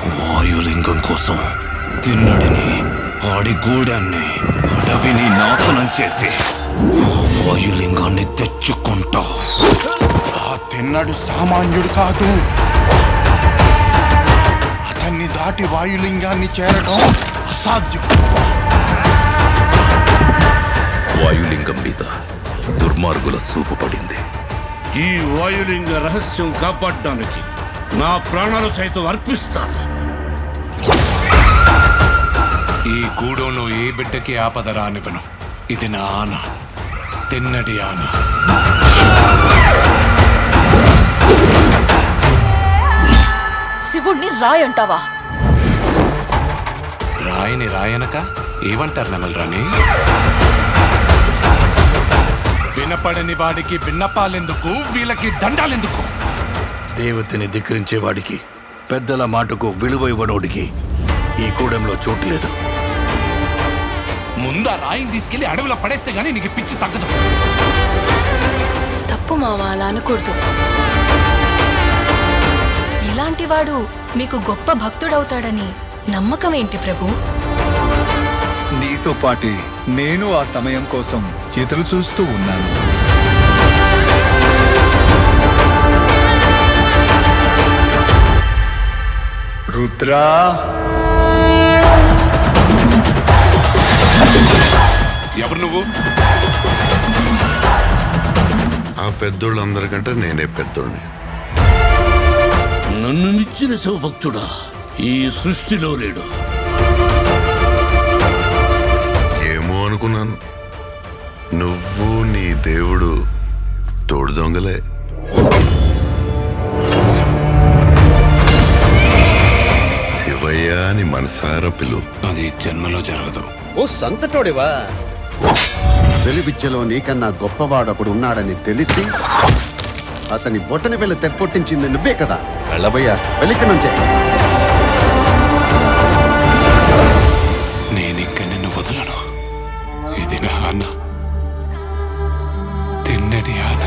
వాయులింగం కోసం తిన్నడిని, ఆడి గూడాన్ని, అడవిని నాశనం చేసి వాయులింగాన్ని తెచ్చుకుంటా. ఆ తిన్నడు సామాన్యుడు కాదు. అతన్ని దాటి వాయులింగాన్ని చేరడం అసాధ్యం. వాయులింగం మీద దుర్మార్గుల చూపు పడింది. ఈ వాయులింగ రహస్యం కాపాడడానికి నా ప్రాణాలు సైతం అర్పిస్తాను. ఈ గూడెంలో ఏ బిడ్డకి ఆపద రానివ్వను. ఇది నా ఆన, తిన్నడి ఆన. శివుణ్ణి రాయంటావా? రాయని రాయనక ఏమంటారు నెమలరాని? వినపడని వాడికి విన్నపాలెందుకు, వీళ్ళకి దండాలెందుకు? దేవతని ధిక్కరించేవాడికి, పెద్దల మాటకు విలువ ఇవ్వనోడికి ఈ కూడెంలో చోటు లేదు. ముందా రాయిని తీసుకెళ్లి అడవిలో పడేస్తే గానీ నీకు పిచ్చి తగ్గదు. తప్పు మామ, అలా అనకూడదు. ఇలాంటి వాడు మీకు గొప్ప భక్తుడవుతాడని నమ్మకం ఏంటి ప్రభు? నీతో పాటే నేను ఆ సమయం కోసం ఎదురు చూస్తూ ఉన్నాను. రుద్రా, ఎవరు నువ్వు? ఆ పెద్దోళ్ళందరికంటే నేనే పెద్దోడిని. నన్ను మించిన శివభక్తుడా ఈ సృష్టిలో లేడు. ఏమో అనుకున్నాను, నువ్వు నీ దేవుడు తోడు దొంగలే. శివయ్య అని మనసారా పిలు. అది జన్మలో జరగదు. ఓ సంతటోడివా? వెలివిద్యలో నీకన్నా గొప్పవాడొకడు ఉన్నాడని తెలిసి అతని బొట్టని వెళ్ళి తెప్పొట్టించింది నువ్వే కదా. వెళ్ళబోయ్యా, వెళ్ళిక నుంచే. నేనింక నిన్ను వదలను. ఇది నా ఆన, తిన్నడి ఆన.